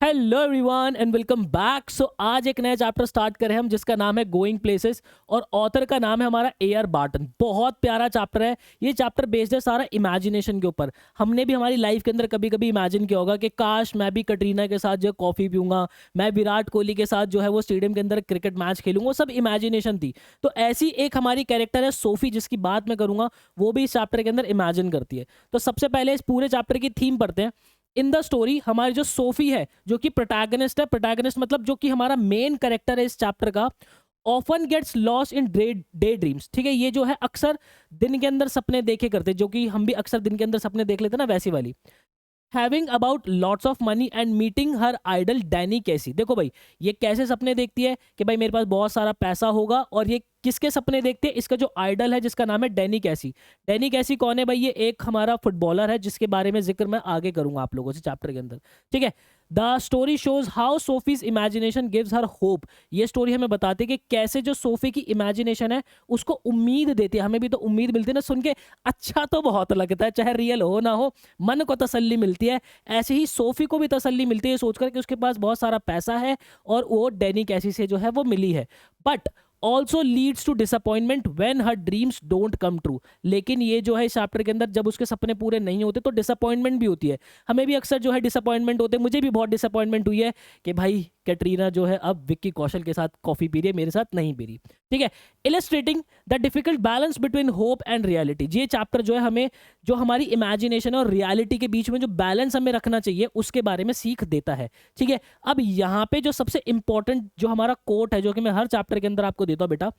Hello everyone and welcome back. So आज एक नया चैप्टर स्टार्ट करें हम, जिसका नाम है गोइंग प्लेसेस और ऑथर का नाम है हमारा ए.आर. बार्टन। बहुत प्यारा चैप्टर है। ये चैप्टर बेस्ड है सारा इमेजिनेशन के ऊपर। हमने भी हमारी लाइफ के अंदर कभी कभी इमेजिन किया होगा कि काश मैं भी कटरीना के साथ जो कॉफ़ी पीऊंगा, मैं विराट कोहली के साथ जो है वो स्टेडियम के अंदर क्रिकेट मैच खेलूंगा। वो सब इमेजिनेशन थी। तो ऐसी एक हमारी कैरेक्टर है सोफी, जिसकी बात मैं करूंगा, वो भी इस चैप्टर के अंदर इमेजिन करती है। तो सबसे पहले इस पूरे चैप्टर की थीम पढ़ते हैं। इन द स्टोरी हमारी जो सोफी है, जो कि प्रोटैगनिस्ट है, प्रोटैगनिस्ट मतलब जो कि हमारा मेन कैरेक्टर है इस चैप्टर का, often gets lost in day dreams. ठीक है, ये जो है अक्सर दिन के अंदर सपने देखे करते, जो कि हम भी अक्सर दिन के अंदर सपने देख लेते हैं ना, वैसी वाली। Having about lots of money and meeting her idol Danny Casey. देखो भाई, ये कैसे सपने देखती है कि भाई मेरे पास बहुत सारा पैसा होगा। और ये किसके सपने देखते हैं? इसका जो आइडल है जिसका नाम है डैनी कैसी। डैनी कैसी कौन है भाई? ये एक हमारा फुटबॉलर है, जिसके बारे में जिक्र मैं आगे करूंगा आप लोगों से चैप्टर के अंदर। ठीक है। The story shows how Sophie's imagination gives her hope. ये स्टोरी हमें बताती है कि कैसे जो सोफी की इमेजिनेशन है उसको उम्मीद देती है। हमें भी तो उम्मीद मिलती है ना सुन के। अच्छा तो बहुत लगता है, चाहे रियल हो ना हो, मन को तसल्ली मिलती है। ऐसे ही सोफी को भी तसल्ली मिलती है सोचकर कि उसके पास बहुत सारा पैसा है और वो डैनी कैसी से जो है वो मिली है। But also leads to disappointment when her dreams don't come true. लेकिन ये जो है इस चैप्टर के अंदर जब उसके सपने पूरे नहीं होते तो डिसअपॉइंटमेंट भी होती है। हमें भी अक्सर जो है डिसअपॉइंटमेंट होते हैं। मुझे भी बहुत डिसअपॉइंटमेंट हुई है कि भाई कैटरीना जो है अब विक्की कौशल के साथ कॉफी पी रही है, मेरे साथ नहीं पी रही। ठीक है। Illustrating the difficult balance between hope and reality. ये चैप्टर जो है हमें जो हमारी इमेजिनेशन और रियलिटी के बीच में जो बैलेंस हमें रखना चाहिए उसके बारे में सीख देता है। ठीक है। अब यहाँ पे जो सबसे इंपॉर्टेंट जो हमारा कोट है, जो कि मैं हर चैप्टर के अंदर आपको देता हूँ बेटा,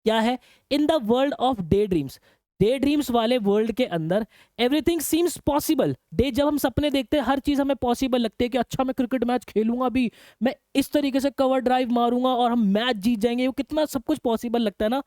क्या है? In the world of day dreams. Day dreams वाले वर्ल्ड के अंदर एवरीथिंग सीम्स पॉसिबल। डे जब हम सपने देखते हैं हर चीज हमें पॉसिबल लगती है कि अच्छा मैं क्रिकेट मैच खेलूंगा भी, मैं इस तरीके से कवर ड्राइव मारूंगा और हम मैच जीत जाएंगे। वो कितना सब कुछ पॉसिबल लगता है ना।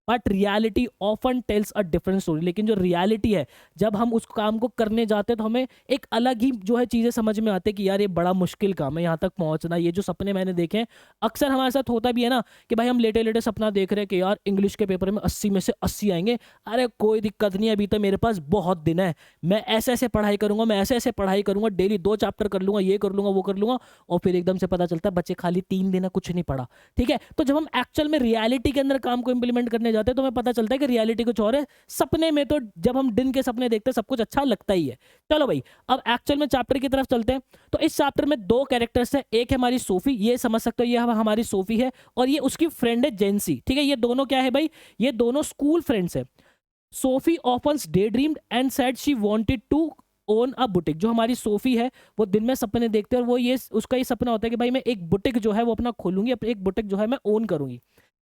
But reality often tales a different story. लेकिन जो रियलिटी है, जब हम उस काम को करने जाते हैं तो हमें एक अलग ही जो है चीज़ें समझ में आती है कि यार ये बड़ा मुश्किल काम है यहाँ तक पहुँचना। ये जो सपने मैंने देखे हैं, अक्सर हमारे साथ होता भी है ना कि भाई हम लेटे लेटे सपना देख रहे हैं कि यार इंग्लिश के पेपर में 80 में से 80 आएंगे। अरे कोई दिक्कत नहीं, अभी तो मेरे पास बहुत दिन है, मैं ऐसे ऐसे पढ़ाई करूंगा, मैं ऐसे ऐसे पढ़ाई करूंगा, डेली 2 चैप्टर कर लूंगा, ये कर लूंगा, वो कर लूंगा। और फिर एकदम से पता चलता है बच्चे खाली 3 दिन है, कुछ नहीं पढ़ा। ठीक है। तो जब हम एक्चुअल में रियलिटी के अंदर काम को इंप्लीमेंट करने जाते हैं तो हमें पता चलता है कि रियलिटी कुछ और है। सपने में तो जब हम दिन के सपने देखते हैं सब कुछ अच्छा लगता ही है। चलो भाई, अब एक्चुअल में चैप्टर की तरफ चलते हैं। तो इस चैप्टर में 2 कैरेक्टर्स है। एक है हमारी सोफी, ये समझ सकते हो ये हमारी सोफी है, और ये उसकी फ्रेंड है जेंसी। ठीक है। ये दोनों क्या है भाई? ये दोनों स्कूल फ्रेंड्स है। Sophie often day dreamed and said she wanted to own a boutique. जो हमारी सोफी है वो दिन में सपने देखते हैं और वो ये उसका ये सपना होता है कि भाई मैं एक बुटीक जो है वो अपना खोलूंगी, एक बुटीक जो है मैं ओन करूंगी।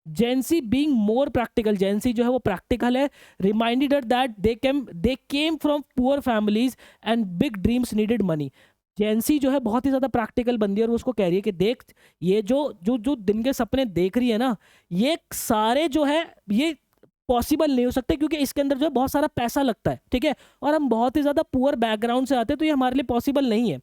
जेंसी बीइंग मोर प्रैक्टिकल, जेंसी जो है वो प्रैक्टिकल है, reminded her that they came from poor families and big dreams needed money. Jancy जो है बहुत ही ज्यादा प्रैक्टिकल बंदी है और वो उसको कह रही है कि देख, ये जो जो जो दिन के सपने देख रही है ना, ये सारे जो है ये पॉसिबल नहीं हो सकते, क्योंकि इसके अंदर जो है बहुत सारा पैसा लगता है। ठीक है। और हम बहुत ही ज्यादा पुअर बैकग्राउंड से आते हैं, तो ये हमारे लिए पॉसिबल नहीं है।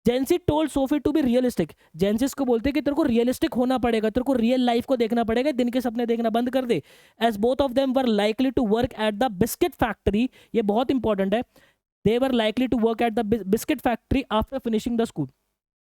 Jancy told Sophie to be realistic. Jancy's को बोलते हैं कि तेरे को रियलिस्टिक होना पड़ेगा, तेरे को रियल लाइफ को देखना पड़ेगा, दिन के सपने देखना बंद कर दे। As both of them were likely to work at the biscuit factory. ये बहुत इंपॉर्टेंट है। They were likely to work at the biscuit factory after finishing the school.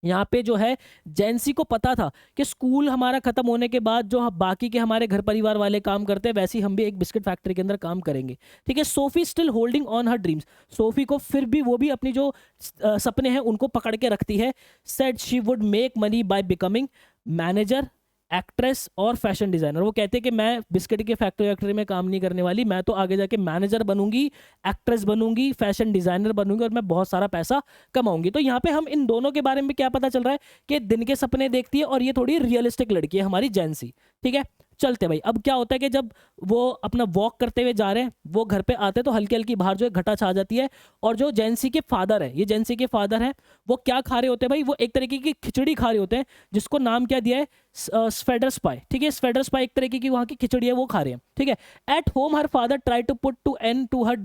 यहाँ पे जो है जेंसी को पता था कि स्कूल हमारा खत्म होने के बाद जो बाकी के हमारे घर परिवार वाले काम करते हैं, वैसे ही हम भी एक बिस्किट फैक्ट्री के अंदर काम करेंगे। ठीक है। Sophie still holding on her dreams. Sophie को फिर भी वो भी अपनी जो सपने हैं उनको पकड़ के रखती है। Said she would make money by becoming manager, actress और फैशन डिजाइनर। वो कहते हैं कि मैं बिस्किट के फैक्ट्री में काम नहीं करने वाली, मैं तो आगे जाके मैनेजर बनूंगी, एक्ट्रेस बनूंगी, फैशन डिजाइनर बनूंगी और मैं बहुत सारा पैसा कमाऊंगी। तो यहाँ पे हम इन दोनों के बारे में क्या पता चल रहा है कि दिन के सपने देखती है और ये थोड़ी रियलिस्टिक लड़की है हमारी जेंसी। ठीक है। चलते भाई, अब क्या होता है कि जब वो अपना वॉक करते हुए जा रहे हैं, वो घर पे आते हैं तो हल्की हल्की बाहर जो है घटा छा जाती है। और जो जेंसी के फादर है, ये जेंसी के फादर है, वो क्या खा रहे होते हैं भाई? वो एक तरीके की खिचड़ी खा रहे होते हैं, जिसको नाम क्या दिया है? स्वेडर स्पाई। ठीक है। स्वेडर स्पाई एक तरीके की वहां की खिचड़ी है, वो खा रहे हैं। ठीक है। At home her father try to put to end to her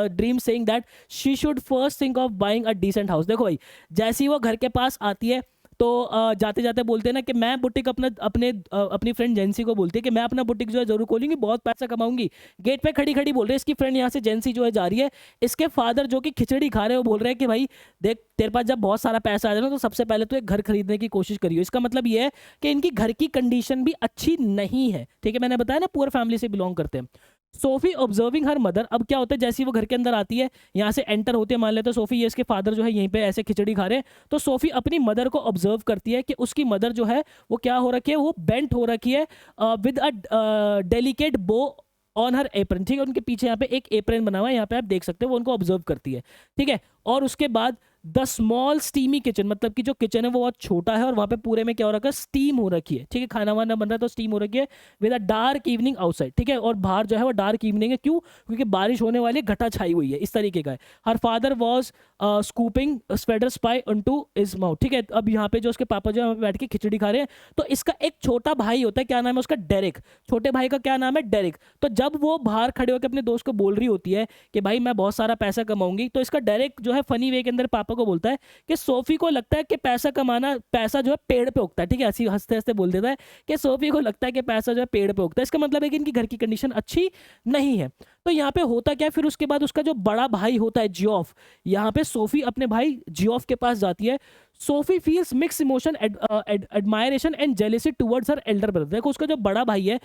dream saying that she should first think of buying a decent house. देखो भाई, जैसे ही वो घर के पास आती है तो जाते जाते बोलते हैं ना कि मैं बुटीक अपनी फ्रेंड जेंसी को बोलती है कि मैं अपना बुटीक जो है जरूर खोलूंगी, बहुत पैसा कमाऊंगी। गेट पे खड़ी खड़ी बोल रही है इसकी फ्रेंड, यहाँ से जेंसी जो है जा रही है। इसके फादर जो कि खिचड़ी खा रहे हैं वो बोल रहे हैं कि भाई देख, तेरे पास जब बहुत सारा पैसा आ जाए ना तो सबसे पहले तो एक घर खरीदने की कोशिश करियो। इसका मतलब ये है कि इनकी घर की कंडीशन भी अच्छी नहीं है, ठीक है। मैंने बताया ना पुअर फैमिली से बिलोंग करते हैं। सोफी ऑब्जर्विंग हर मदर, अब क्या होता है जैसे ही वो घर के अंदर आती है, यहाँ से एंटर होती है, मान लेते हैं सोफी, ये इसके फादर जो है यहीं पे ऐसे खिचड़ी खा रहे हैं, तो सोफी अपनी मदर को ऑब्जर्व करती है कि उसकी मदर जो है वो क्या हो रखी है, वो बेंट हो रखी है विद अ डेलिकेट बो ऑन हर एप्रन, ठीक है। उनके पीछे यहाँ पे एक एप्रन बना हुआ है, यहाँ पे आप देख सकते हो, वो उनको ऑब्जर्व करती है, ठीक है। और उसके बाद द स्मॉल स्टीमी किचन, मतलब कि जो किचन है वो बहुत छोटा है और वहां पे पूरे में क्या हो रखा है, स्टीम हो रखी है, ठीक है। खाना वाना बन रहा है तो स्टीम हो रखी है with a dark evening outside, ठीक है। और बाहर जो है वो डार्क इवनिंग है, क्यों? क्योंकि बारिश होने वाली, घटा छाई हुई है, इस तरीके का है। हर फादर वॉज स्कूपिंग स्वेडर स्पाई इनटू हिज माउथ, ठीक है। अब यहाँ पे जो उसके पापा जो है वहाँ पे बैठ के खिचड़ी खा रहे हैं, तो इसका एक छोटा भाई होता है, क्या नाम है उसका, डेरिक। छोटे भाई का क्या नाम है, डेरिक। तो जब वो बाहर खड़े होकर अपने दोस्त को बोल रही होती है कि भाई मैं बहुत सारा पैसा कमाऊंगी, तो इसका डेरिक जो है फनी वे के अंदर पापा को बोलता है कि सोफी को लगता है कि पैसा कमाना, पैसा जो है पेड़ पे उगता है, ठीक है। ऐसी हंसते हंसते बोल देता है कि सोफी को लगता है कि पैसा जो है पेड़ पे उगता है। इसका मतलब है कि इनकी घर की कंडीशन अच्छी नहीं है। तो यहाँ पे होता क्या है, फिर उसके बाद उसका जो बड़ा भाई होता है जियोफ, यहाँ पे सोफी अपने भाई जियोफ के पास जाती है। Sophie feels mix emotion, admiration and jealousy towards her Elder brother. देखो उसका जो बड़ा भाई है,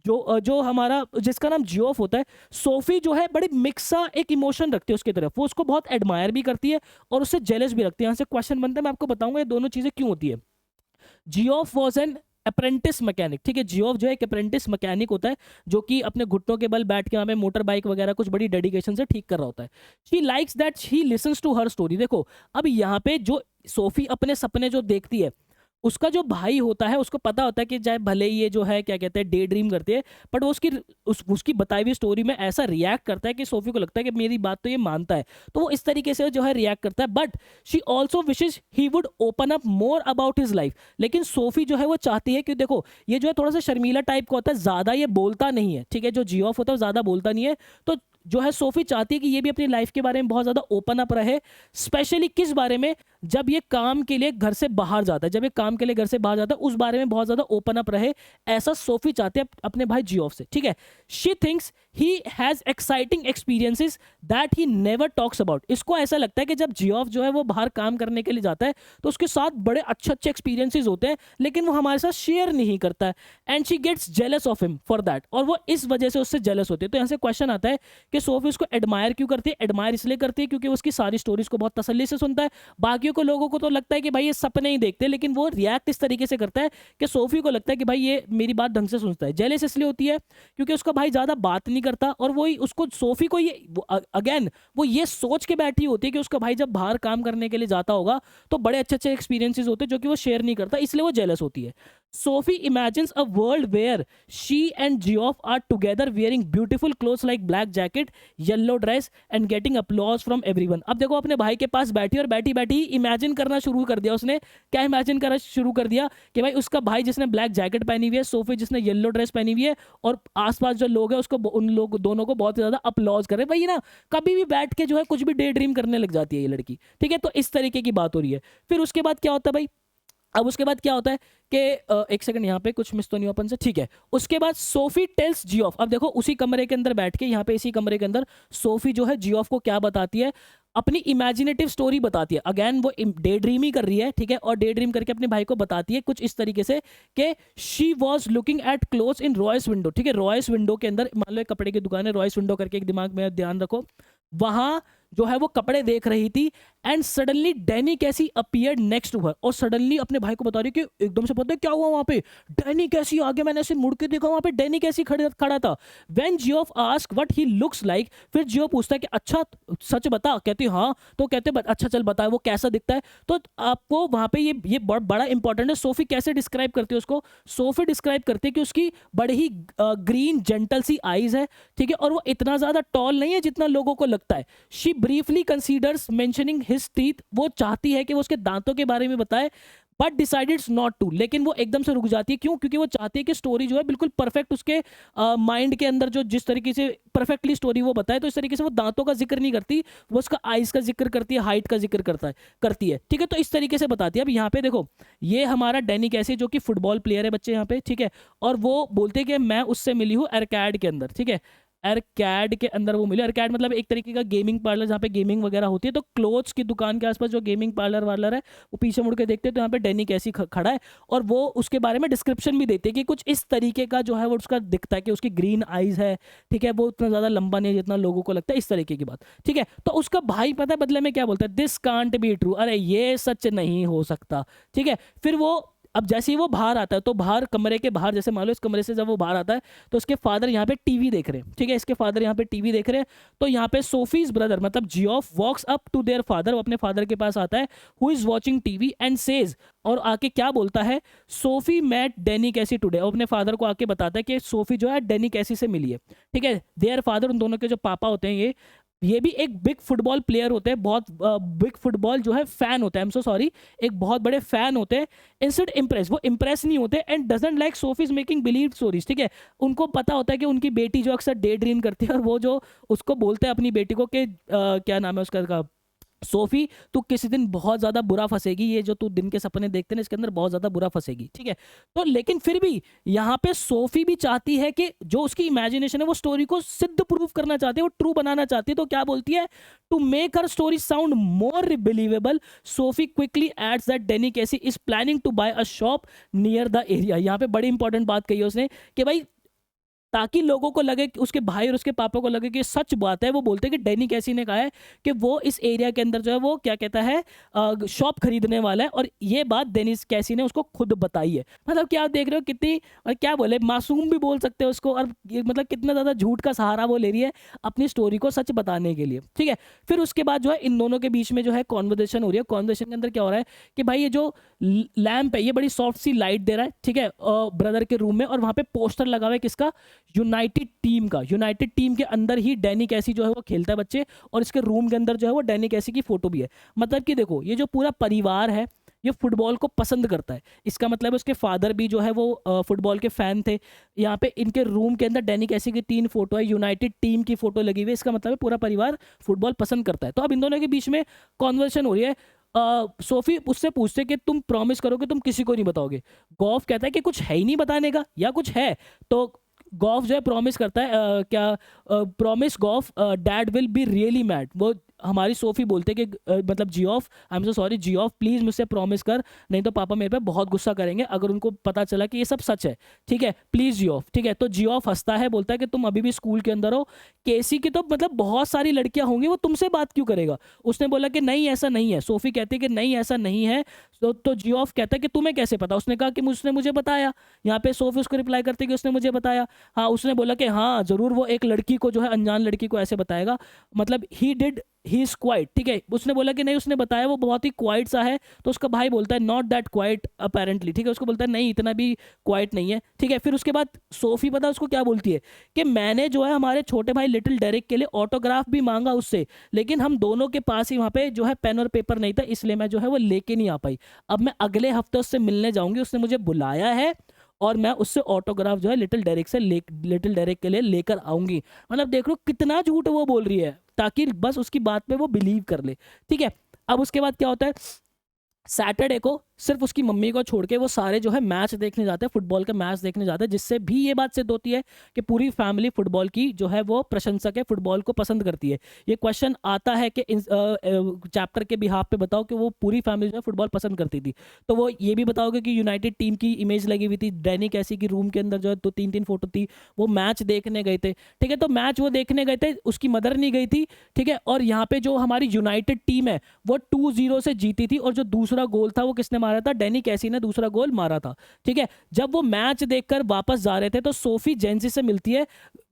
जो हमारा, जिसका नाम जियोफ होता है, सोफी जो है बड़ी मिक्स सा एक इमोशन रखती है उसकी तरफ, वो उसको बहुत एडमायर भी करती है और उससे जेलस भी रखती है। यहाँ से क्वेश्चन बनता है, मैं आपको बताऊंगा ये दोनों चीजें क्यों होती है। Geoff was an apprentice mechanic, ठीक है। जियोफ जो है एक अप्रेंटिस मैकेनिक होता है, जो कि अपने घुटनों के बल बैठ के वहां पे मोटर बाइक वगैरह कुछ बड़ी डेडिकेशन से ठीक कर रहा होता है। She likes that she listens to her story. देखो अब यहाँ पे जो सोफी अपने सपने जो देखती है, उसका जो भाई होता है उसको पता होता है कि चाहे भले ही ये जो है क्या कहते हैं डे ड्रीम करते हैं, बट वो उसकी बताई हुई स्टोरी में ऐसा रिएक्ट करता है कि सोफी को लगता है कि मेरी बात तो ये मानता है, तो वो इस तरीके से जो है रिएक्ट करता है। But she also wishes he would open up more about his life. लेकिन सोफी जो है वो चाहती है कि देखो ये जो है थोड़ा सा शर्मीला टाइप का होता है, ज्यादा ये बोलता नहीं है, ठीक है। जो जियोफ होता है वो ज्यादा बोलता नहीं है, तो जो है सोफी चाहती है कि ये भी अपनी लाइफ के बारे में बहुत ज्यादा ओपन अप रहे। स्पेशली किस बारे में, जब ये काम के लिए घर से बाहर जाता है, जब ये काम के लिए घर से बाहर जाता है उस बारे में बहुत ज्यादा ओपन अप रहे, ऐसा सोफी चाहते हैं अपने भाई जियोफ से, ठीक है। She thinks he has exciting experiences that he never talks about. इसको ऐसा लगता है कि जब जियोफ जो है वो बाहर काम करने के लिए जाता है तो उसके साथ बड़े अच्छे अच्छे एक्सपीरियंसेस होते हैं, लेकिन वो हमारे साथ शेयर नहीं करता है। And she gets jealous of him for that, और वो इस वजह से उससे जेलस होती है। तो यहाँ से क्वेश्चन आता है कि सोफी उसको एडमायर क्यों करती है। एडमायर इसलिए करती है क्योंकि उसकी सारी स्टोरीज को बहुत तसल्ली से सुनता है। बाकियों को लोगों को तो लगता है कि भाई ये सपने ही देखते हैं, लेकिन वो रिएक्ट इस तरीके से करता है कि सोफी को लगता है कि भाई ये मेरी बात ढंग से सुनता है। जेलस इसलिए होती है क्योंकि उसका भाई ज्यादा बात नहीं करता, और वही उसको सोफी को ये अगेन वो ये सोच के बैठी होती है कि उसका भाई जब बाहर काम करने के लिए जाता होगा तो बड़े अच्छे अच्छे एक्सपीरियंसेस होते हैं जो कि वो शेयर नहीं करता, इसलिए वो जेलस होती है। Sophie imagines a world where she and Geoff are together wearing beautiful clothes like black jacket, yellow dress and getting applause from everyone। अब देखो अपने भाई के पास बैठी और बैठी बैठी इमेजिन करना शुरू कर दिया उसने। क्या इमेजिन करना शुरू कर दिया कि भाई उसका भाई जिसने ब्लैक जैकेट पहनी हुई है, सोफी जिसने येलो ड्रेस पहनी हुई है, और आसपास जो लोग हैं उसको, उन लोग दोनों को बहुत ज्यादा अप्लॉज करे। भाई ना कभी भी बैठ के जो है कुछ भी डे ड्रीम करने लग जाती है ये लड़की, ठीक है। तो इस तरीके की बात हो रही है। फिर उसके बाद क्या होता है भाई, अब उसके बाद क्या होता है कि एक सेकंड, यहाँ पे कुछ मिस तो नहीं अपन से, ठीक है। उसके बाद सोफी टेल्स जियोफ, अब देखो उसी कमरे के अंदर बैठ के, यहाँ पे इसी कमरे के अंदर सोफी जो है जियोफ को क्या बताती है, अपनी इमेजिनेटिव स्टोरी बताती है। अगेन वो डे ड्रीम ही कर रही है, ठीक है, और डे ड्रीम करके अपने भाई को बताती है कुछ इस तरीके से कि she was looking at clothes in Royce window, ठीक है। रॉयस विंडो के अंदर, मान लो एक कपड़े की दुकान है, रॉयस विंडो करके एक दिमाग में ध्यान रखो, वहां जो है वो कपड़े देख रही थी। And suddenly Danny Casey appeared next to her, और सडनली अपने भाई को बता रही कि एकदम से पता है क्या हुआ वहां पे, डैनी कैसी आगे, मैंने ऐसे मुड़ के देखा वहां पे डैनी कैसी खड़ा था। When Geoff ask what he looks like, फिर जियो पूछता है कि अच्छा सच बता, कहती हाँ, तो कहते अच्छा चल बता वो कैसा दिखता है। तो आपको वहां पे ये बड़ा इंपॉर्टेंट है, सोफी कैसे डिस्क्राइब करती है उसको। सोफी डिस्क्राइब करती है कि उसकी बड़ी ही ग्रीन जेंटल सी आईज है, ठीक है, और वो इतना ज्यादा टॉल नहीं है जितना लोगों को लगता है। She briefly considers mentioning his teeth, वो चाहती है कि वो उसके दांतों के बारे में बताए, बट डिसाइडेड्स नॉट टू, लेकिन वो एकदम से रुक जाती है। क्यों? क्योंकि वो चाहती है कि स्टोरी जो है बिल्कुल परफेक्ट उसके माइंड के अंदर जो जिस तरीके से परफेक्टली स्टोरी वो बताए, तो इस तरीके से वो दांतों का जिक्र नहीं करती, वो उसका आइज का जिक्र करती है, हाइट का जिक्र करती है, ठीक है। तो इस तरीके से बताती है। अब यहाँ पे देखो, ये हमारा डैनी कैसी जो कि फुटबॉल प्लेयर है बच्चे यहाँ पे, ठीक है, और वो बोलते हैं कि मैं उससे मिली हूँ एरकैड के अंदर, ठीक है, एरकैड के अंदर वो मिले। एरकैड मतलब एक तरीके का गेमिंग पार्लर जहाँ पे गेमिंग वगैरह होती है। तो क्लोथ्स की दुकान के आसपास जो गेमिंग पार्लर वार्लर है, वो पीछे मुड़ के देखते हैं तो यहाँ पे डैनी कैसी खड़ा है, और वो उसके बारे में डिस्क्रिप्शन भी देते हैं कि कुछ इस तरीके का जो है वो उसका दिखता है कि उसकी ग्रीन आईज है, ठीक है, वो उतना ज़्यादा लंबा नहीं है जितना लोगों को लगता है, इस तरीके की बात, ठीक है। तो उसका भाई पता है बदले में क्या बोलता है, दिस कांट बी ट्रू, अरे ये सच नहीं हो सकता, ठीक है। फिर वो, अब जैसे ही वो बाहर आता है, तो बाहर कमरे के बाहर, जैसे मान लो इस कमरे से जब वो बाहर आता है, तो उसके फादर यहाँ पे टीवी देख रहे हैं, ठीक है, इसके फादर यहाँ पे टीवी देख रहे हैं। तो यहाँ पे सोफीज ब्रदर मतलब Geoff walks up to their father, वो अपने फादर के पास आता है, who is watching TV and says, और आके क्या बोलता है, Sophie met Danny Casey today, और अपने फादर को आके बताता है कि सोफी जो है डैनी कैसी से मिली है, ठीक है। देयर फादर, उन दोनों के जो पापा होते हैं, ये भी एक बिग फुटबॉल प्लेयर होते हैं, बहुत बिग फुटबॉल जो है फैन होता है, आई एम सो सॉरी, एक बहुत बड़े फैन होते हैं। इंस्टेड इम्प्रेस, वो इम्प्रेस नहीं होते, and doesn't like Sophie's making believe stories, ठीक है। उनको पता होता है कि उनकी बेटी जो अक्सर डे ड्रीम करती है, और वो जो उसको बोलते हैं अपनी बेटी को कि क्या नाम है उसका, सोफी तू किसी दिन बहुत ज्यादा बुरा फंसेगी, ये जो तू दिन के सपने देखते ना इसके अंदर बहुत ज्यादा बुरा फंसेगी, ठीक है। तो लेकिन फिर भी यहाँ पे सोफी भी चाहती है कि जो उसकी इमेजिनेशन है वो स्टोरी को सिद्ध प्रूव करना चाहती है, वो ट्रू बनाना चाहती है। तो क्या बोलती है, to make her story sound more believable, Sophie quickly adds that Danny Casey is planning to buy a shop near the area. यहाँ पे बड़ी इंपॉर्टेंट बात कही है उसने कि भाई ताकि लोगों को लगे, उसके भाई और उसके पापा को लगे कि सच बात है, वो बोलते हैं कि डैनी कैसी ने कहा है कि वो इस एरिया के अंदर जो है वो क्या कहता है शॉप खरीदने वाला है, और ये बात डैनी कैसी ने उसको खुद बताई है। मतलब क्या आप देख रहे हो कितनी, और क्या बोले, मासूम भी बोल सकते हो उसको, और मतलब कितना ज़्यादा झूठ का सहारा वो ले रही है अपनी स्टोरी को सच बताने के लिए, ठीक है। फिर उसके बाद जो है इन दोनों के बीच में जो है कॉन्वर्जेशन हो रही है। कॉन्वर्जेशन के अंदर क्या हो रहा है कि भाई ये जो लैम्प है ये बड़ी सॉफ्ट सी लाइट दे रहा है, ठीक है, ब्रदर के रूम में, और वहाँ पे पोस्टर लगा हुआ है किसका, यूनाइटेड टीम का। यूनाइटेड टीम के अंदर ही डैनी कैसी जो है वो खेलता है बच्चे, और इसके रूम के अंदर जो है वो डैनी कैसी की फोटो भी है। मतलब कि देखो ये जो पूरा परिवार है ये फुटबॉल को पसंद करता है, इसका मतलब है उसके फादर भी जो है वो फुटबॉल के फैन थे। यहाँ पे इनके रूम के अंदर डैनी कैसी की 3 फोटो है, यूनाइटेड टीम की फोटो लगी हुई है, इसका मतलब है पूरा परिवार फुटबॉल पसंद करता है। तो अब इन दोनों के बीच में कॉन्वर्सेशन हो रही है। सोफी उससे पूछते कि तुम प्रॉमिस करो कि तुम किसी को नहीं बताओगे। गॉफ कहता है कि कुछ है ही नहीं बताने का, या कुछ है। तो गॉफ जो है प्रॉमिस करता है क्या promise Geoff dad will be really mad. वो हमारी सोफी बोलते हैं कि मतलब Geoff, I am so sorry Geoff, please मुझसे प्रॉमिस कर, नहीं तो पापा मेरे पे बहुत गुस्सा करेंगे अगर उनको पता चला कि ये सब सच है, ठीक है, प्लीज जियोफ, ठीक है। तो जियोफ हंसता है, बोलता है कि तुम अभी भी स्कूल के अंदर हो, केसी की तो मतलब बहुत सारी लड़कियां होंगी, वो तुमसे बात क्यों करेगा। उसने बोला कि नहीं ऐसा नहीं है। सोफी कहती है कि नहीं ऐसा नहीं है। तो जियोफ कहता है कि तुम्हें कैसे पता। उसने कहा कि उसने मुझे बताया। यहाँ पे सोफी उसको रिप्लाई करती है कि उसने मुझे बताया। हाँ, उसने बोला कि हाँ जरूर वो एक लड़की को जो है अनजान लड़की को ऐसे बताएगा, मतलब he did he is quite, ठीक है। उसने बोला कि नहीं उसने बताया वो बहुत ही क्वाइट सा है। तो उसका भाई बोलता है नॉट दैट क्वाइट अपेरेंटली, ठीक है, उसको बोलता है नहीं इतना भी क्वाइट नहीं है, ठीक है। फिर उसके बाद सोफी पता उसको क्या बोलती है कि मैंने जो है हमारे छोटे भाई लिटिल डेरिक के लिए ऑटोग्राफ भी मांगा उससे, लेकिन हम दोनों के पास ही वहाँ पे जो है पेन और पेपर नहीं था, इसलिए मैं जो है वो लेके नहीं आ पाई। अब मैं अगले हफ्ते उससे मिलने जाऊंगी, उसने मुझे बुलाया है और मैं उससे ऑटोग्राफ जो है लिटिल डेरिक के लिए लेकर आऊंगी। मतलब देख लो कितना झूठ वो बोल रही है ताकि बस उसकी बात पे वो बिलीव कर ले, ठीक है। अब उसके बाद क्या होता है, सैटरडे को सिर्फ उसकी मम्मी को छोड़ के वो सारे जो है मैच देखने जाते हैं, फुटबॉल का मैच देखने जाते हैं, जिससे भी ये बात सिद्ध होती है कि पूरी फैमिली फुटबॉल की जो है वो प्रशंसक है, फुटबॉल को पसंद करती है। ये क्वेश्चन आता है कि चैप्टर के बिहाफ पे बताओ कि वो पूरी फैमिली जो है फुटबॉल पसंद करती थी। तो वो ये भी बताओगे कि यूनाइटेड टीम की इमेज लगी हुई थी, डैनी कैसी की रूम के अंदर जो है तो 3-3 फोटो थी। वो मैच देखने गए थे, ठीक है। तो मैच वो देखने गए थे, उसकी मदर नहीं गई थी, ठीक है। और यहाँ पे जो हमारी यूनाइटेड टीम है वो 2-0 से जीती थी, और जो दूसरा गोल था वो किसने मारा था, डैनी कैसी ने दूसरा गोल मारा था, ठीक है। जब वो मैच देखकर वापस जा रहे थे तो सोफी जेंसी से मिलती है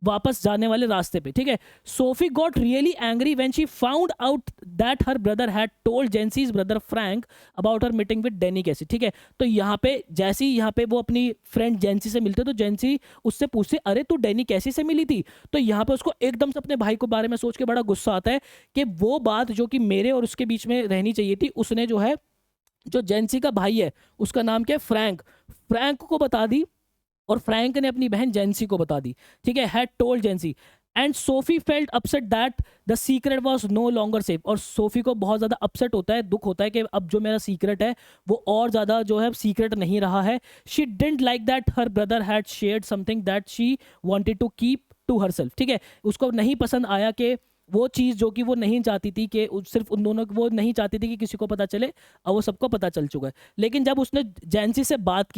वापस जाने वाले रास्ते पे, ठीक है। Sophie got really angry when she found out that her brother had told Jancy's brother Frank about her meeting with Danny Casey, ठीक है। तो यहाँ पे जैसे ही यहाँ पे वो अपनी फ्रेंड जेंसी से मिलते तो जेंसी उससे पूछते अरे तू डैनी कैसी से मिली थी। तो यहाँ पे उसको एकदम से अपने भाई को बारे में सोच के बड़ा गुस्सा आता है कि वो बात जो कि मेरे और उसके बीच में रहनी चाहिए थी उसने जो है जो जेंसी का भाई है उसका नाम क्या है, फ्रैंक। फ्रैंक को बता दी और फ्रैंक ने अपनी बहन जेंसी को बता दी, ठीक है, had told Jansie. And Sophie felt upset that the secret was no longer safe. और सोफी को बहुत ज्यादा अपसेट होता है, दुख होता है कि अब जो मेरा सीक्रेट है वो और ज्यादा जो है सीक्रेट नहीं रहा है। She didn't like that her brother had shared something that she wanted to keep to herself, ठीक है, उसको नहीं पसंद आया कि वो चीज़ जो कि वो नहीं चाहती थी कि सिर्फ उन दोनों, वो नहीं चाहती थी कि किसी को पता चले, अब वो सबको पता चल चुका है। लेकिन जब उसने जेंसी से बात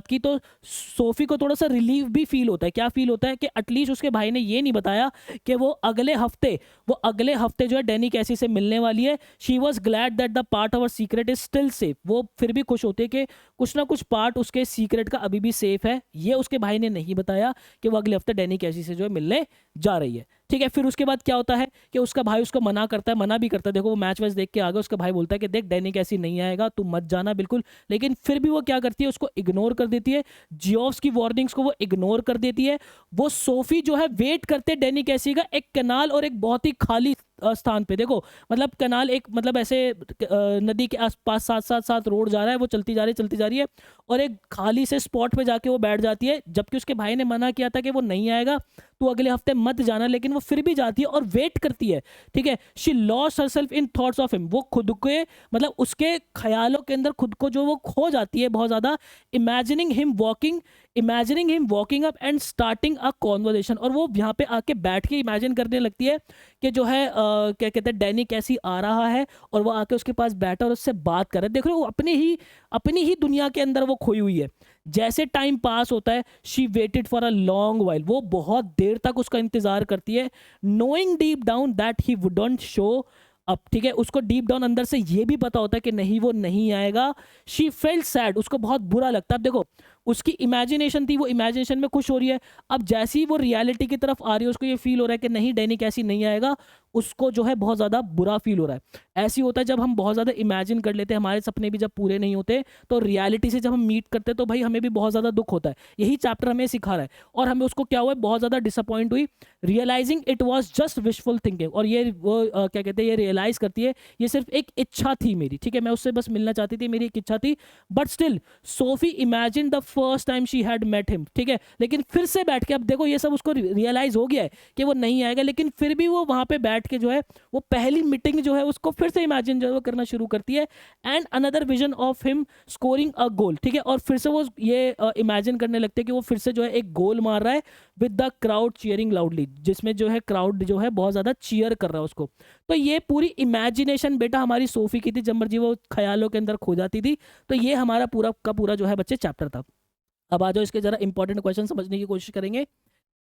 की, तो सोफी को थोड़ा सा रिलीफ भी फील होता है। क्या फील होता है कि एटलीस्ट उसके भाई ने ये नहीं बताया कि वो अगले हफ्ते जो है डैनी कैसी से मिलने वाली है। She was glad that the part of our secret is still safe. वो फिर भी खुश होते कि कुछ ना कुछ पार्ट उसके सीक्रेट का अभी भी सेफ है। ये उसके भाई ने नहीं बताया कि वो अगले हफ्ते डैनी कैसी से जो है मिलने जा रही है, ठीक है। फिर उसके बाद क्या होता है कि उसका भाई उसको मना भी करता है। देखो वो मैच वैच देख के आ गया, उसका भाई बोलता है कि देख डैनी कैसी नहीं आएगा, तू मत जाना बिल्कुल। लेकिन फिर भी वो क्या करती है, उसको इग्नोर कर देती है। जियोफ्स की वार्निंग्स को वो इग्नोर कर देती है। वो सोफी जो है वेट करते डैनी कैसी का एक कनाल और एक बहुत ही खाली स्थान पे। देखो मतलब कनाल एक मतलब ऐसे नदी के आसपास साथ साथ साथ रोड जा रहा है, वो चलती जा रही है और एक खाली से स्पॉट पे जाके वो बैठ जाती है। जबकि उसके भाई ने मना किया था कि वो नहीं आएगा, तू अगले हफ्ते मत जाना, लेकिन वो फिर भी जाती है और वेट करती है, ठीक है। She lost herself in thoughts of him. वो खुद के मतलब उसके ख्यालों के अंदर खुद को जो वो खो जाती है बहुत ज्यादा। Imagining him walking up and starting a conversation. और वो यहाँ पे आके बैठ के इमेजिन करने लगती है कि जो है क्या कहते हैं डैनी कैसी आ रहा है और वो आके उसके पास बैठा और उससे बात कर रहा है। देख रहे हो वो अपनी ही दुनिया के अंदर वो खोई हुई है। जैसे टाइम पास होता है, she waited for a long while. वो बहुत देर तक उसका इंतजार करती है, knowing deep down that he wouldn't show अब, ठीक है। उसको डीप डाउन अंदर से ये भी पता होता है कि नहीं वो नहीं आएगा। She felt sad. उसको बहुत बुरा लगता है। अब देखो उसकी इमेजिनेशन थी, वो इमेजिनेशन में खुश हो रही है। अब जैसे ही वो रियलिटी की तरफ आ रही है उसको ये फील हो रहा है कि नहीं डैनी कैसी नहीं आएगा, उसको जो है बहुत ज़्यादा बुरा फील हो रहा है। ऐसी होता है जब हम बहुत ज़्यादा इमेजिन कर लेते हैं, हमारे सपने भी जब पूरे नहीं होते, तो रियलिटी से जब हम मीट करते हैं तो भाई हमें भी बहुत ज़्यादा दुख होता है। यही चैप्टर हमें सिखा रहा है। और हमें उसको क्या हुआ है, बहुत ज़्यादा डिसअपॉइंट हुई, realising it was just wishful thinking. और ये वो क्या कहते हैं, ये रियलाइज करती है ये सिर्फ एक इच्छा थी मेरी, ठीक है, मैं उससे बस मिलना चाहती थी, मेरी एक इच्छा थी। But still Sophie imagine the first time she had met him, ठीक है। लेकिन फिर से बैठ के, अब देखो ये सब उसको रियलाइज हो गया है कि वो नहीं आएगा, लेकिन फिर भी वो वहां पे बैठ के जो है वो पहली मीटिंग जो है उसको फिर से इमेजिन जो है वो करना शुरू करती है। And another vision of him scoring a goal, ठीक है। और फिर से वो ये इमेजिन करने लगते हैं कि वो फिर से जो है एक गोल मार रहा है with the crowd cheering loudly, जिसमें जो है क्राउड जो है बहुत ज्यादा चीयर कर रहा है उसको। तो ये पूरी इमेजिनेशन बेटा हमारी सोफी की थी, जब मर्जी वो ख्यालों के अंदर खो जाती थी। तो ये हमारा पूरा का पूरा जो है बच्चे चैप्टर था। अब आ जाओ इसके जरा इंपॉर्टेंट क्वेश्चन समझने की कोशिश करेंगे।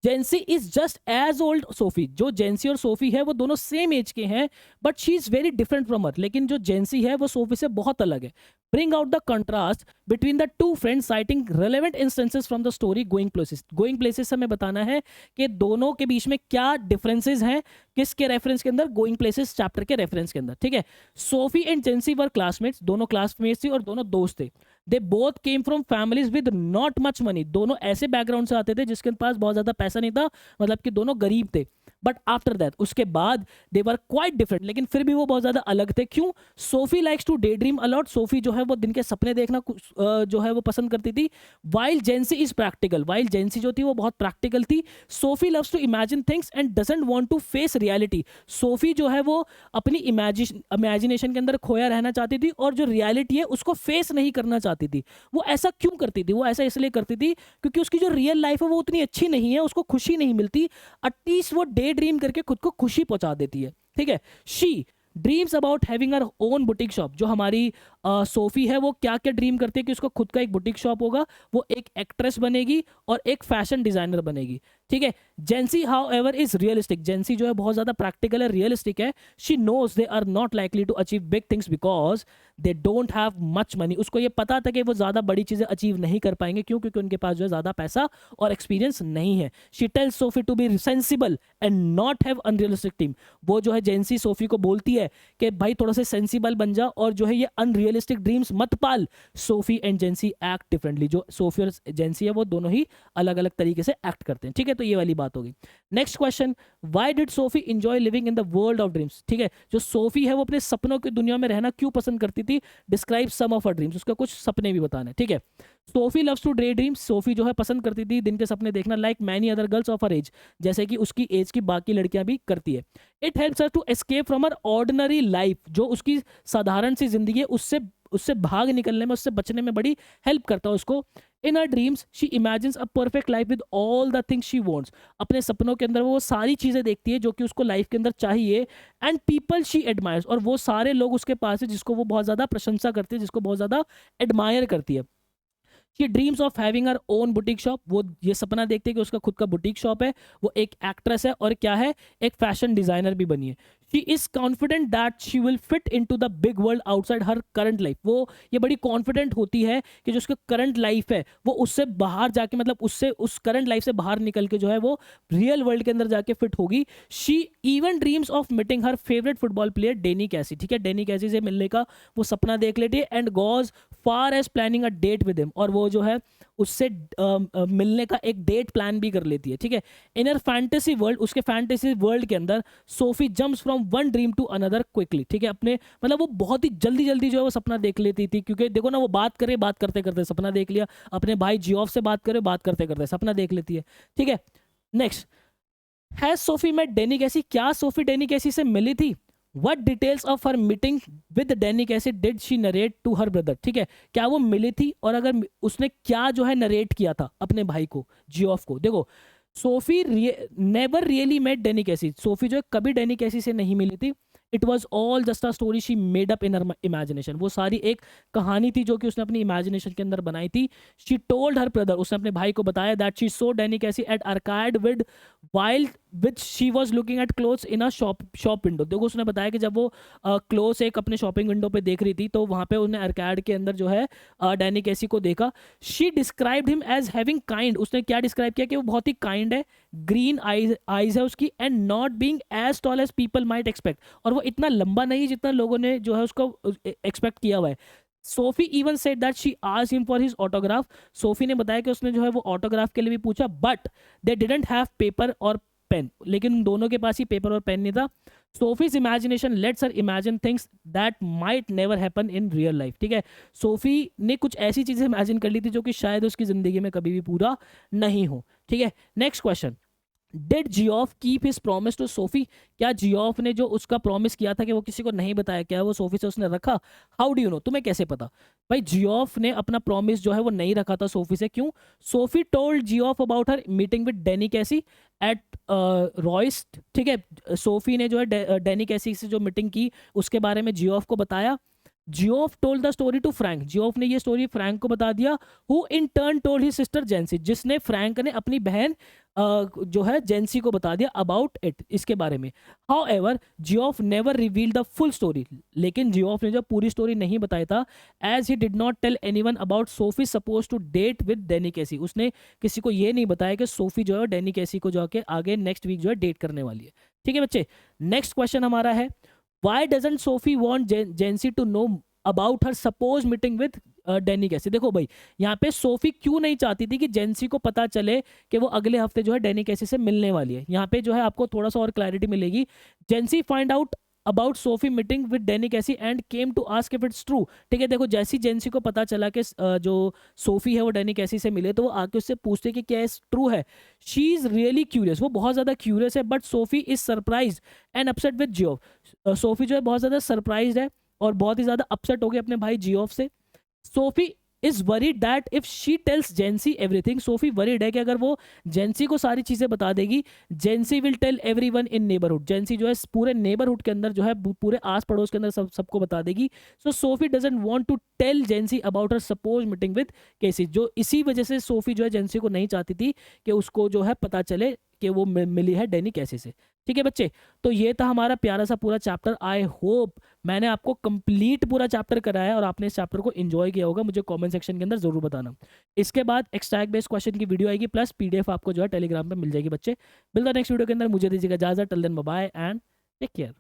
Jancy is just as old Sophie. जो जेंसी और सोफी है वो दोनों सेम एज के हैं, but she is very different from her. लेकिन जो जेंसी है वो सोफी से बहुत अलग है। Bring out the contrast between the two friends citing relevant instances from the story Going Places. Going Places हमें बताना है कि दोनों के बीच में क्या डिफरेंसेस हैं, किसके रेफरेंस के अंदर, गोइंग प्लेसेस चैप्टर के रेफरेंस के अंदर, ठीक है। सोफी एंड जेंसी वर क्लासमेट्स, दोनों क्लासमेट्स थी और दोनों दोस्त थे। They both came from families with not much money. दोनों ऐसे बैकग्राउंड से आते थे जिसके पास बहुत ज्यादा पैसा नहीं था, मतलब कि दोनों गरीब थे। बट आफ्टर दैट उसके बाद दे वर क्वाइट डिफरेंट, लेकिन फिर भी वो बहुत ज्यादा अलग थे। क्यों? Sophie likes to day dream a lot. Sophie जो है वो दिन के सपने देखना जो है वो पसंद करती थी। While Jancy is practical. While Jancy जो थी वो बहुत प्रैक्टिकल थी। Sophie loves to imagine things and doesn't want to face reality. Sophie जो है वो अपनी इमेजिनेशन के अंदर खोया रहना चाहती थी और जो रियलिटी है उसको फेस नहीं करना चाहती थी। वो ऐसा क्यों करती थी? वो ऐसा इसलिए करती थी क्योंकि उसकी जो रियल लाइफ है वो उतनी अच्छी नहीं है, उसको खुशी नहीं मिलती। एटलीस्ट वो डे ड्रीम करके खुद को खुशी पहुंचा देती है, ठीक है। She dreams about having her own boutique shop. जो हमारी सोफी है वो क्या क्या ड्रीम करती है कि उसका खुद का एक बुटीक शॉप होगा, वो एक एक्ट्रेस बनेगी और एक फैशन डिजाइनर बनेगी, ठीक है। Jansie however is realistic. Jansie जो है बहुत ज्यादा प्रैक्टिकल है, रियलिस्टिक है। She knows they are not likely to achieve big things because they don't have much money. उसको ये पता था कि वो ज्यादा बड़ी चीजें अचीव नहीं कर पाएंगे, क्यों? क्योंकि उनके पास जो है ज्यादा पैसा और एक्सपीरियंस नहीं है। She tells Sophie to be sensible and not have unrealistic dream. वो जो है जेंसी सोफी को बोलती है कि भाई थोड़ा सा सेंसिबल बन जा और जो है ये अनरियलिस्टिक ड्रीम्स मत पाल। Sophie and Jancy act differently. जो सोफी और जेंसी है वो दोनों ही अलग अलग तरीके से एक्ट करते हैं, ठीक है। तो ये वाली बात होगी। Next question, why did Sophie enjoy living in the world of dreams? ठीक है, जो सोफी है वो अपने सपनों की दुनिया में रहना क्यों पसंद करती थी? Describe some of her dreams, उसका कुछ सपने भी बताने। ठीक है, Sophie loves to day dreams, Sophie जो है पसंद करती थी दिन के सपने देखना, like many other girls of her age, जैसे कि उसकी एज की बाकी लड़कियां भी करती है। It helps her to escape from her ordinary life, जो उसकी साधारण सी जिंदगी है उससे उससे भाग निकलने में, उससे बचने में बड़ी हेल्प करता है उसको। In her dreams she imagines a perfect life with all the things she wants, अपने सपनों के अंदर वो सारी चीजें देखती है जो कि उसको लाइफ के अंदर चाहिए। एंड पीपल शी एडमायर्स, और वो सारे लोग उसके पास है जिसको वो बहुत ज्यादा प्रशंसा करती है, जिसको बहुत ज्यादा एडमायर करती है। She dreams of having her own boutique shop, वो ये सपना देखते हैं कि उसका खुद का बुटीक शॉप है। वो एक एक्ट्रेस है और क्या है, एक फैशन डिजाइनर भी बनी है। She is confident that she will fit in to the big world outside her current life, वो ये बड़ी कॉन्फिडेंट होती है कि जो उसका करंट लाइफ है वो उससे बाहर जाके, मतलब उससे उस करंट लाइफ से बाहर निकल के जो है वो रियल वर्ल्ड के अंदर जाके फिट होगी। She even dreams of meeting her favourite football player Danny Casey, ठीक है, डेनी कैसी से मिलने का वो सपना देख लेती है। And goes far as planning a date with him, और वो जो है उससे मिलने का एक डेट प्लान भी कर लेती है। ठीक है, इन हर फैंटेसी वर्ल्ड, उसके फैंटेसी वर्ल्ड के अंदर Sophie jumps from one dream to another quickly. ठीक है, अपने मतलब वो बहुत ही जल्दी जल्दी जो है वो सपना देख लेती थी, क्योंकि देखो ना, वो बात करे, बात करते करते सपना देख लिया, अपने भाई जियोफ से बात करे, बात करते करते सपना देख लेती है। ठीक है, नेक्स्ट, हैज सोफी मेट डेनी कैसी, क्या सोफी डेनी कैसी से मिली थी? What details of her meeting with Danny कैसे did she narrate to her brother? ठीक है, क्या वो मिली थी, और अगर उसने क्या जो है नरेट किया था अपने भाई को, जियोफ को? देखो, सोफी नेवर रियली मेट डेनी कैसी, सोफी जो है कभी डेनी कैसी से नहीं मिली थी। It was all just a story she made up in her imagination, वो सारी एक कहानी थी जो कि उसने अपनी इमेजिनेशन के अंदर बनाई थी। शी टोल्ड हर ब्रदर, उसने अपने भाई को बताया that she saw Danny Casey at arcade with wild which she was looking at clothes in a shop window. देखो, उसने बताया कि जब वो क्लोथ्स एक अपने शॉपिंग विंडो पे देख रही थी तो वहां पे उन्हें आर्काइड के अंदर जो है डैनी कैसी को देखा। She described him as having kind, उसने क्या डिस्क्राइब किया कि वो बहुत ही काइंड है, ग्रीन आईज है उसकी, and not being as tall as people might expect, और वो इतना लंबा नहीं जितना लोगों ने जो है उसको एक्सपेक्ट किया हुआ है। Sophie even said that she asked him for his autograph, Sophie ने बताया कि उसने जो है वो ऑटोग्राफ के लिए भी पूछा, but they didn't have paper और पेन, लेकिन उन दोनों के पास ही पेपर और पेन नहीं था। Sophie's imagination lets her imagine things that might never happen in real life. ठीक है, सोफी ने कुछ ऐसी चीजें इमेजिन कर ली थी जो कि शायद उसकी जिंदगी में कभी भी पूरा नहीं हो। ठीक है, next question, did Geoff keep his promise to Sophie, क्या जियोफ ने जो उसका प्रॉमिस किया था कि वो किसी को नहीं बताया, क्या वो सोफी से उसने रखा? हाउ डू यू नो, तुम्हें कैसे पता? भाई, जियोफ ने अपना प्रॉमिस जो है वो नहीं रखा था सोफी से। क्यों? Sophie told Geoff about her meeting with Danny Casey at Royce. ठीक है, सोफी ने जो है डेनी कैसी से जो मीटिंग की उसके बारे में जियोफ को बताया। Geoff told the story to Frank, Geoff ने ये स्टोरी फ्रैंक को बता दिया, who in turn told his sister Jancy, जिसने फ्रैंक ने अपनी बहन जो है जेंसी को बता दिया अबाउट इट, इसके बारे में। However Geoff never reveal the full story, लेकिन जियोफ ने जो पूरी स्टोरी नहीं बताया था, as he did not tell anyone about Sophie suppose to date with Danny Casey, उसने किसी को ये नहीं बताया कि सोफी जो है डेनी कैसी को जाके आगे नेक्स्ट वीक जो है डेट करने वाली है। ठीक है बच्चे, नेक्स्ट क्वेश्चन हमारा है, why doesn't Sophie want Jancy to know about her suppose meeting with Danny Casey? देखो भाई, यहाँ पे सोफी क्यों नहीं चाहती थी कि जेंसी को पता चले कि वो अगले हफ्ते जो है डेनी कैसी से मिलने वाली है? यहाँ पे जो है आपको थोड़ा सा और क्लैरिटी मिलेगी। Jancy find out about Sophie meeting with Danny Casey and came to ask if it's true. ठीक है, देखो, जैसी जेंसी को पता चला कि जो सोफी है वो डेनी कैसी से मिले, तो वो आके उससे पूछते कि क्या ट्रू है। शी इज रियली क्यूरियस, वो बहुत ज्यादा क्यूरियस है, but Sophie is surprise and upset with Geoff. Sophie जो है बहुत ज्यादा सरप्राइज है और बहुत ही ज्यादा अपसेट हो गई अपने भाई जियोफ से। Sophie is worried that if she tells जेंसी everything, Sophie worried है कि अगर वो जेंसी को सारी चीजें बता देगी, Jancy will tell everyone in neighbourhood, Jancy जो है पूरे नेबरहुड के अंदर जो है पूरे आस पड़ोस के अंदर सबको बता देगी। So Sophie doesn't want to tell Jancy about her suppose meeting with Casey, जो इसी वजह से सोफी जो है जेंसी को नहीं चाहती थी कि उसको जो है पता चले कि वो मिली है डेनी कैसी से। ठीक है बच्चे, तो ये था हमारा प्यारा सा पूरा चैप्टर। आई होप मैंने आपको कंप्लीट पूरा चैप्टर कराया और आपने इस चैप्टर को एंजॉय किया होगा। मुझे कमेंट सेक्शन के अंदर जरूर बताना। इसके बाद एक्सट्रैक्ट बेस्ड क्वेश्चन की वीडियो आएगी, प्लस पीडीएफ आपको जो है टेलीग्राम पे मिल जाएगी बच्चे। मिलता नेक्स्ट वीडियो के अंदर, मुझे दीजिएगा इजाजत। Till then bye bye and take care.